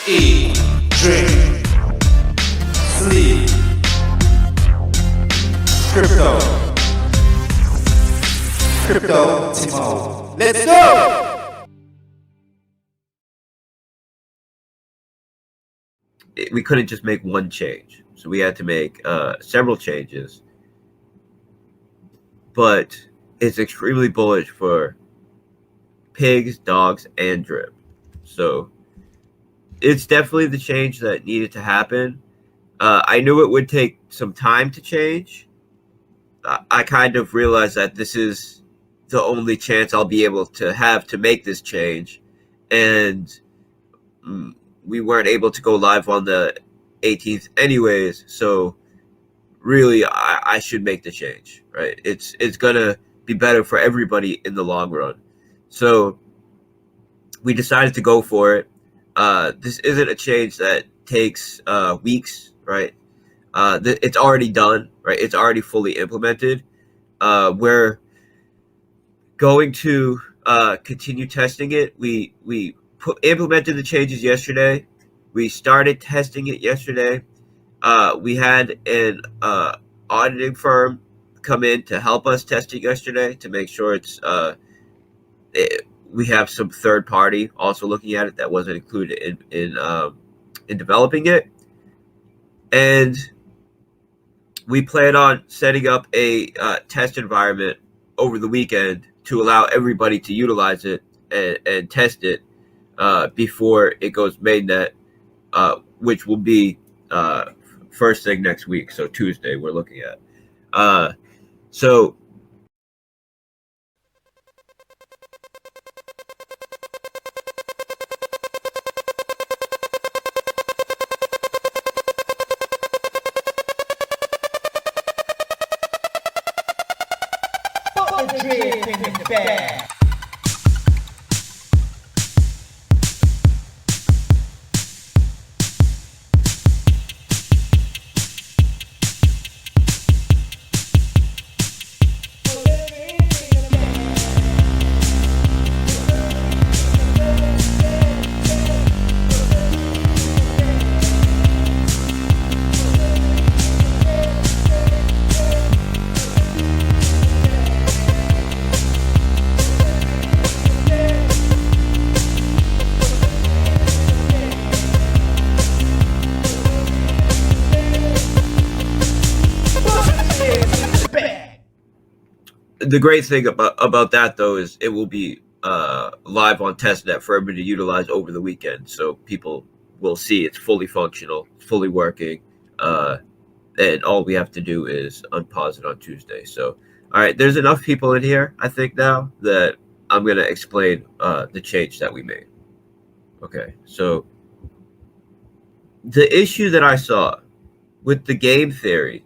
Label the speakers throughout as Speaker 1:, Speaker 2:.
Speaker 1: Eat, drink, sleep, crypto, Timo. Let's go!
Speaker 2: We couldn't just make one change, so we had to make several changes. But it's extremely bullish for pigs, dogs, and drip. So it's definitely the change that needed to happen. I knew it would take some time to change. I kind of realized that this is the only chance I'll be able to have to make this change. And we weren't able to go live on the 18th anyways. So really, I should make the change, right? It's going to be better for everybody in the long run. So we decided to go for it. This isn't a change that takes weeks, right? It's already done, right? It's already fully implemented. We're going to continue testing it. We implemented the changes yesterday. We started testing it yesterday. We had an auditing firm come in to help us test it yesterday to make sure we have some third party also looking at it that wasn't included in developing it. And we plan on setting up a test environment over the weekend to allow everybody to utilize it and test it before it goes mainnet, which will be first thing next week. So Tuesday we're looking at. So
Speaker 3: Put the drip in the bag.
Speaker 2: the great thing about that though is it will be live on testnet for everybody to utilize over the weekend, so people will see it's fully functional, fully working, and all we have to do is unpause it on Tuesday. So all right, there's enough people in here, I think, now that I'm going to explain the change that we made. Okay, so the issue that I saw with the game theory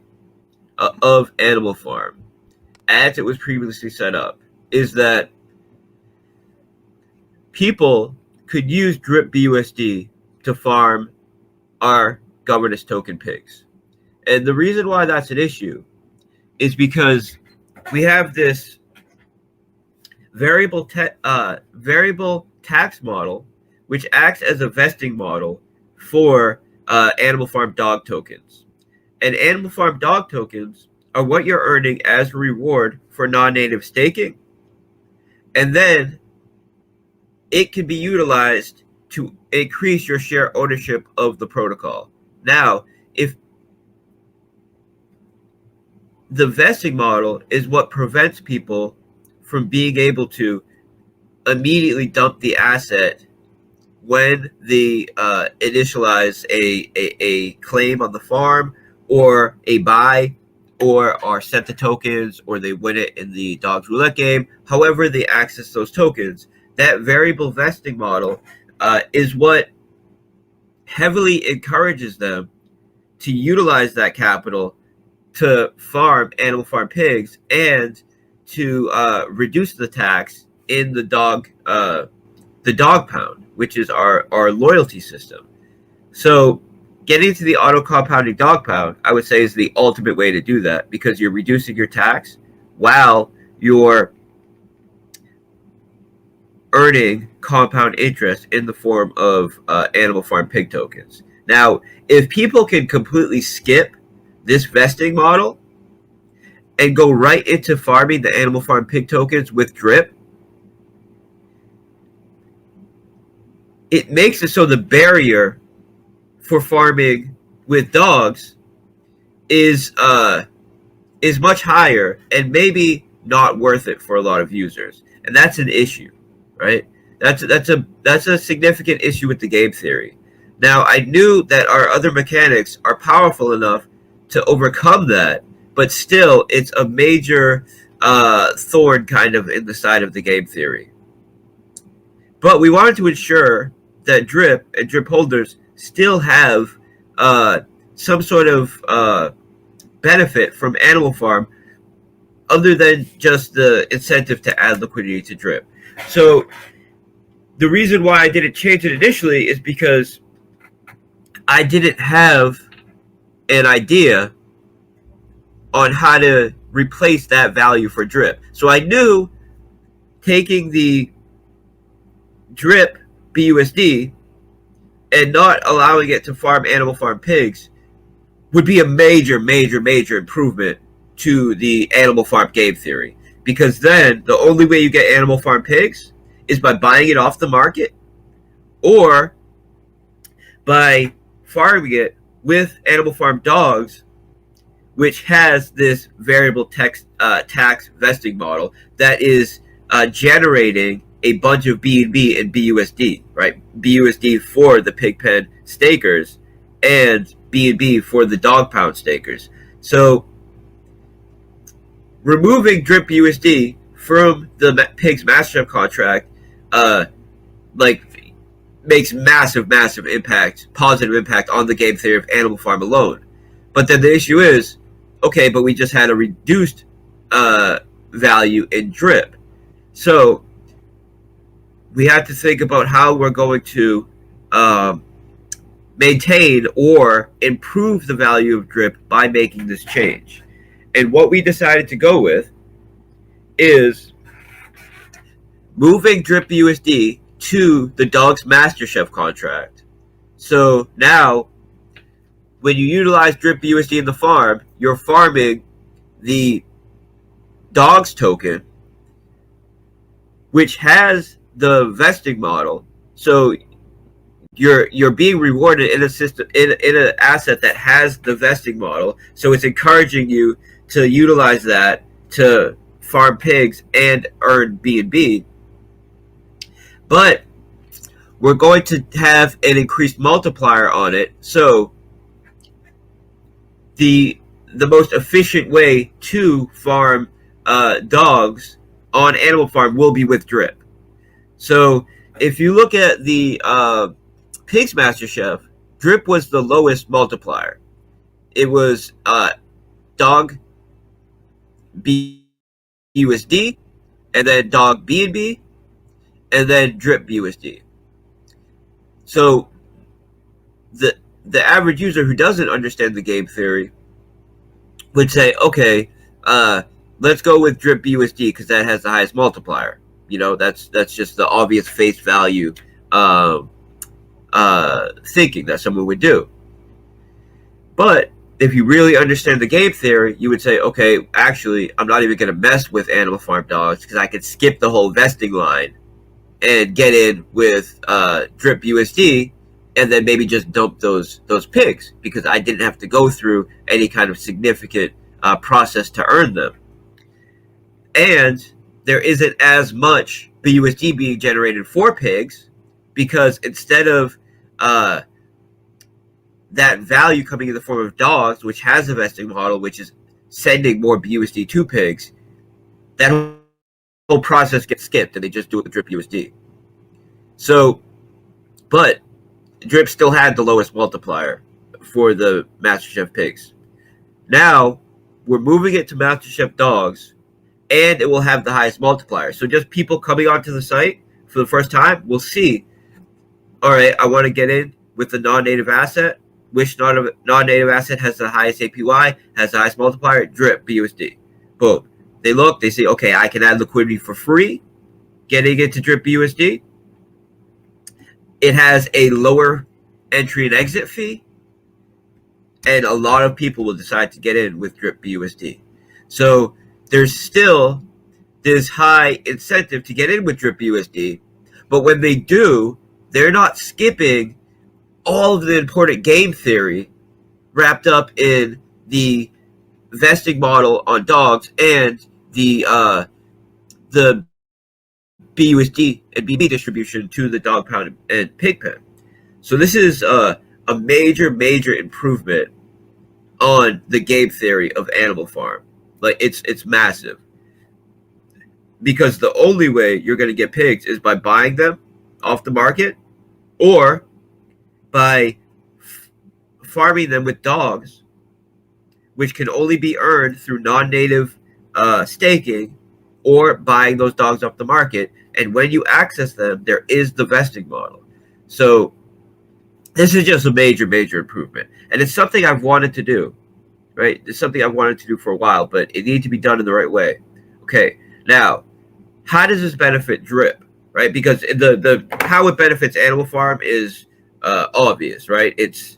Speaker 2: of Animal Farm as it was previously set up is that people could use drip BUSD to farm our governance token pigs. And the reason why that's an issue is because we have this variable tax model, which acts as a vesting model for Animal Farm dog tokens. And Animal Farm dog tokens are what you're earning as a reward for non-native staking. And then it can be utilized to increase your share ownership of the protocol. Now, if the vesting model is what prevents people from being able to immediately dump the asset when they initialize a claim on the farm or a buy, or are sent the tokens, or they win it in the Dogs Roulette game, however they access those tokens, that variable vesting model is what heavily encourages them to utilize that capital to farm Animal Farm pigs and to reduce the tax in the dog pound, which is our loyalty system. So getting to the auto compounding dog pound, I would say, is the ultimate way to do that, because you're reducing your tax while you're earning compound interest in the form of Animal Farm pig tokens. Now, if people can completely skip this vesting model and go right into farming the Animal Farm pig tokens with drip, it makes it so the barrier for farming with dogs is much higher and maybe not worth it for a lot of users, and that's an issue, right? That's a significant issue with the game theory. Now, I knew that our other mechanics are powerful enough to overcome that, but still, it's a major thorn kind of in the side of the game theory. But we wanted to ensure that drip and drip holders still have some sort of benefit from Animal Farm other than just the incentive to add liquidity to drip. So the reason why I didn't change it initially is because I didn't have an idea on how to replace that value for drip. So I knew taking the drip BUSD and not allowing it to farm Animal Farm pigs would be a major improvement to the Animal Farm game theory. Because then the only way you get Animal Farm pigs is by buying it off the market or by farming it with Animal Farm dogs, which has this variable tax vesting model that is generating a bunch of BNB and BUSD, right? BUSD for the pigpen stakers and BNB for the dog pound stakers. So removing drip USD from the Pigs MasterChef contract, makes massive impact, positive impact on the game theory of Animal Farm alone. But then the issue is, okay, but we just had a reduced value in drip. So we have to think about how we're going to maintain or improve the value of drip by making this change. And what we decided to go with is moving drip USD to the Dog's MasterChef contract. So now, when you utilize drip USD in the farm, you're farming the Dog's token, which has the vesting model. So you're being rewarded in a system in an asset that has the vesting model. So it's encouraging you to utilize that to farm pigs and earn B&B. But we're going to have an increased multiplier on it. So the most efficient way to farm dogs on Animal Farm will be with drip. So if you look at the Pigs MasterChef, drip was the lowest multiplier. It was dog BUSD, and then dog B&B, and then drip BUSD. So the average user who doesn't understand the game theory would say, okay, let's go with drip BUSD because that has the highest multiplier. You know, that's just the obvious face value thinking that someone would do. But if you really understand the game theory, you would say, okay, actually, I'm not even going to mess with Animal Farm dogs because I could skip the whole vesting line and get in with drip USD and then maybe just dump those pigs because I didn't have to go through any kind of significant process to earn them. And there isn't as much BUSD being generated for pigs because instead of that value coming in the form of dogs, which has a vesting model, which is sending more BUSD to pigs, that whole process gets skipped and they just do it with drip USD. So, but drip still had the lowest multiplier for the MasterChef pigs. Now we're moving it to MasterChef dogs, and it will have the highest multiplier. So just people coming onto the site for the first time will see, all right, I want to get in with the non-native asset. Which non-native asset has the highest APY, has the highest multiplier? Drip BUSD. Boom. They look, they say, okay, I can add liquidity for free, getting into drip BUSD, it has a lower entry and exit fee, and a lot of people will decide to get in with drip BUSD. So there's still this high incentive to get in with drip BUSD, but when they do, they're not skipping all of the important game theory wrapped up in the vesting model on dogs and the BUSD and BB distribution to the dog pound and pig pen. So this is a major improvement on the game theory of Animal Farm. Like it's massive, because the only way you're going to get pigs is by buying them off the market, or by farming them with dogs, which can only be earned through non-native staking, or buying those dogs off the market. And when you access them, there is the vesting model. So this is just a major improvement, and it's something I've wanted to do, right? It's something I've wanted to do for a while, but it needs to be done in the right way. Okay, now, how does this benefit drip, right? Because the how it benefits Animal Farm is obvious, right? It's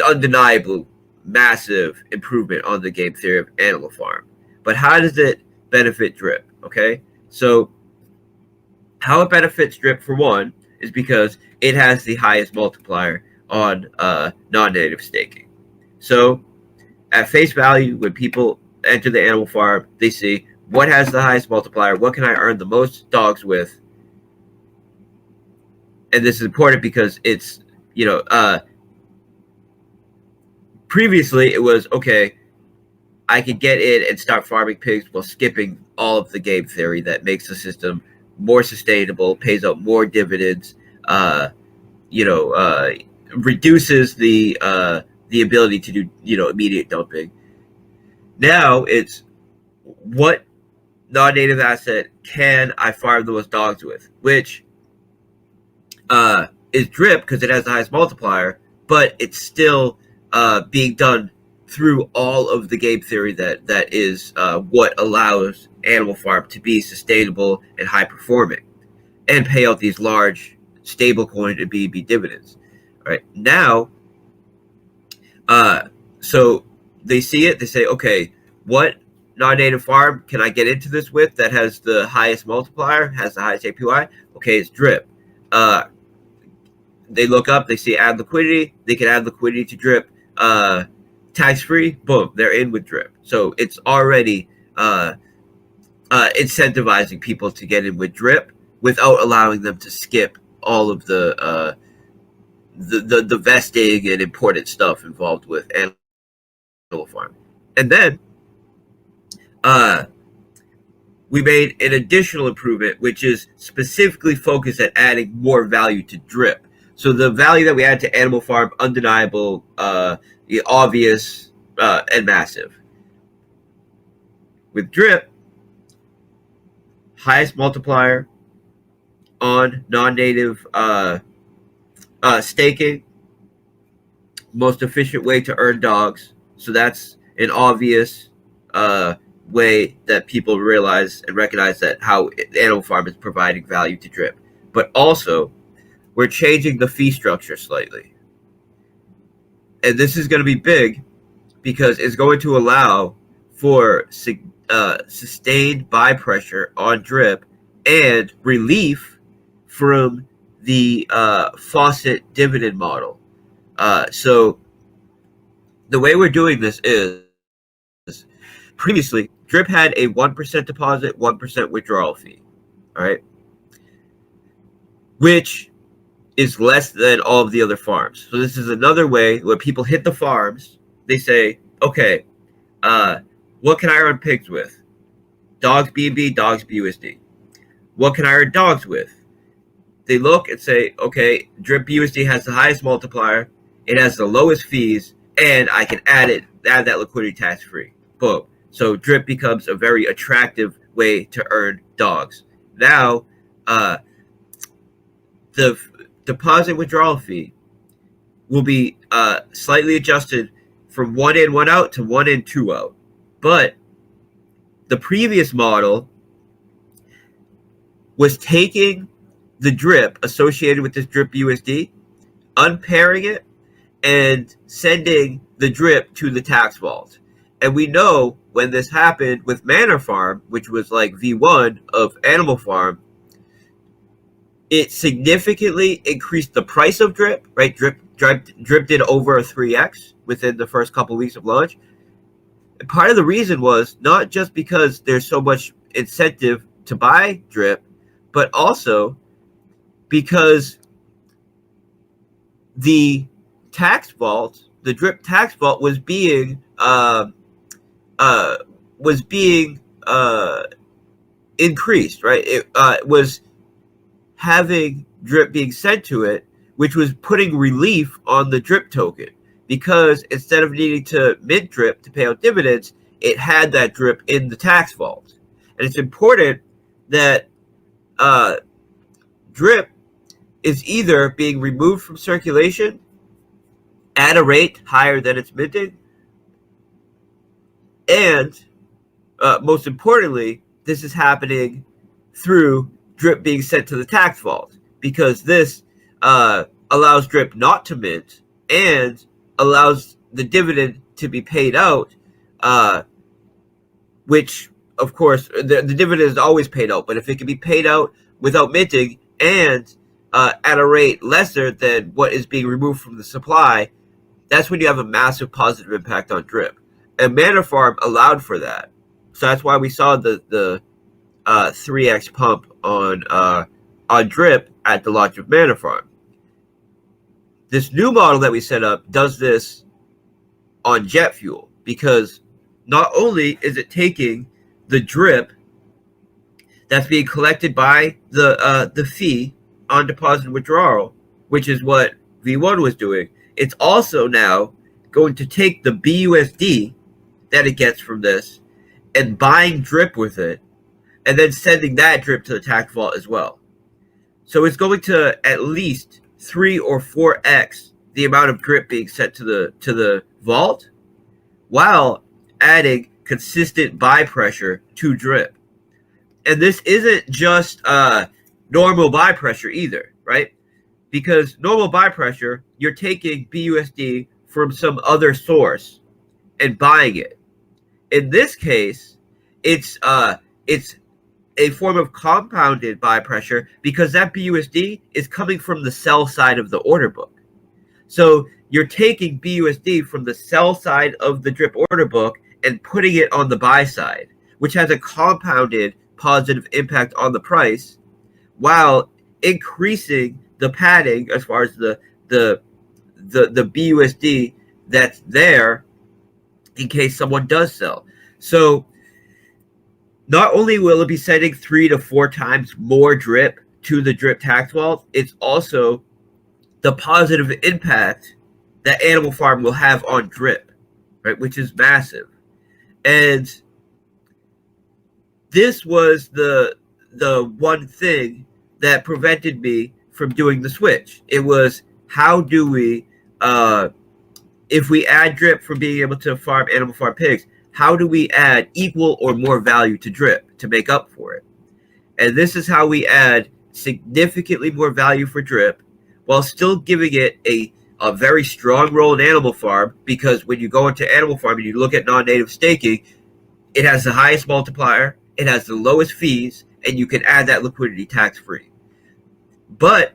Speaker 2: undeniable, massive improvement on the game theory of Animal Farm. But how does it benefit drip? Okay, so how it benefits drip, for one, is because it has the highest multiplier on non-native staking. So at face value, when people enter the Animal Farm, they see what has the highest multiplier, what can I earn the most dogs with. And this is important because it's, previously it was, okay, I could get in and start farming pigs while skipping all of the game theory that makes the system more sustainable, pays out more dividends, reduces the ability to do, immediate dumping. Now it's, what non-native asset can I farm those dogs with, which is drip, because it has the highest multiplier, but it's still being done through all of the game theory that is what allows Animal Farm to be sustainable and high performing, and pay out these large stablecoin and BEB dividends. Right now, so they see it, they say, okay, what non-native farm can I get into this with that has the highest multiplier, has the highest APY? Okay, it's drip. They look up, they see add liquidity, they can add liquidity to drip, tax-free, boom, they're in with drip. So it's already incentivizing people to get in with drip without allowing them to skip all of the vesting and important stuff involved with Animal Farm. And then we made an additional improvement, which is specifically focused at adding more value to drip. So the value that we add to Animal Farm, undeniable, obvious, and massive. With drip, highest multiplier on non-native staking, most efficient way to earn dogs. So that's an obvious way that people realize and recognize that how Animal Farm is providing value to drip. But also, we're changing the fee structure slightly. And this is going to be big because it's going to allow for sustained buy pressure on drip and relief from the faucet dividend model. So the way we're doing this is, previously, drip had a 1% deposit, 1% withdrawal fee, all right, which is less than all of the other farms. So this is another way where people hit the farms, they say, okay, what can I earn pigs with? Dogs BNB, dogs BUSD. What can I earn dogs with? They look and say, okay, drip BUSD has the highest multiplier, it has the lowest fees, and I can add that liquidity tax free. Boom. So drip becomes a very attractive way to earn dogs. Now, the deposit withdrawal fee will be slightly adjusted from 1 in, 1 out to 1 in, 2 out. But the previous model was taking the drip associated with this drip USD, unpairing it, and sending the drip to the tax vault. And we know when this happened with Manor Farm, which was like V1 of Animal Farm, it significantly increased the price of drip, right? Drip did over a 3x within the first couple of weeks of launch. And part of the reason was not just because there's so much incentive to buy drip, but also because the tax vault, the drip tax vault, was being increased, right? It was having drip being sent to it, which was putting relief on the drip token, because instead of needing to mint drip to pay out dividends, it had that drip in the tax vault. And it's important that drip is either being removed from circulation at a rate higher than it's minting, and most importantly, this is happening through drip being sent to the tax vault, because this allows drip not to mint and allows the dividend to be paid out, which, of course, the dividend is always paid out, but if it can be paid out without minting and at a rate lesser than what is being removed from the supply, that's when you have a massive positive impact on drip. And Manor Farm allowed for that. So that's why we saw the 3x pump on drip at the launch of Manor Farm. This new model that we set up does this on jet fuel, because not only is it taking the drip that's being collected by the fee on deposit and withdrawal, which is what V1 was doing, it's also now going to take the BUSD that it gets from this and buying drip with it, and then sending that drip to the tax vault as well. So it's going to at least 3 or 4x the amount of drip being sent to the vault, while adding consistent buy pressure to drip. And this isn't just normal buy pressure either, right? Because normal buy pressure, you're taking BUSD from some other source and buying it. In this case, it's a form of compounded buy pressure, because that BUSD is coming from the sell side of the order book. So you're taking BUSD from the sell side of the drip order book and putting it on the buy side, which has a compounded positive impact on the price, while increasing the padding as far as the BUSD that's there in case someone does sell. So not only will it be sending 3 to 4 times more drip to the drip tax vault, it's also the positive impact that Animal Farm will have on drip, right, which is massive. And this was the one thing that prevented me from doing the switch. It was, how do we, if we add drip for being able to farm Animal Farm pigs, how do we add equal or more value to drip to make up for it? And this is how we add significantly more value for drip while still giving it a very strong role in Animal Farm, because when you go into Animal Farm and you look at non-native staking, it has the highest multiplier, it has the lowest fees, and you can add that liquidity tax-free. But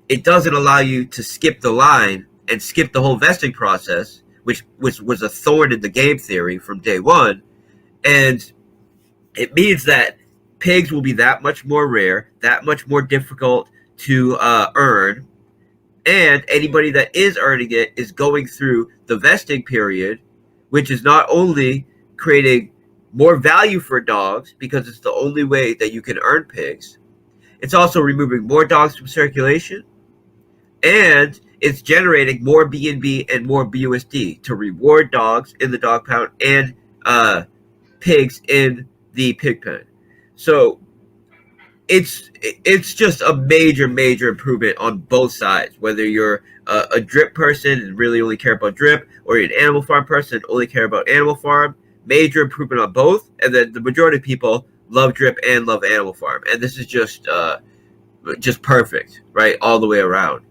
Speaker 2: it doesn't allow you to skip the line and skip the whole vesting process, which was a thorn in the game theory from day one. And it means that pigs will be that much more rare, that much more difficult to earn, and anybody that is earning it is going through the vesting period, which is not only creating more value for dogs because it's the only way that you can earn pigs, it's also removing more dogs from circulation, and it's generating more BNB and more BUSD to reward dogs in the dog pound and pigs in the pig pen. So it's just a major improvement on both sides, whether you're a drip person and really only care about drip, or you're an Animal Farm person and only care about Animal Farm. Major improvement on both. And then the majority of people love Drip and love Animal Farm, and this is just perfect, right, all the way around.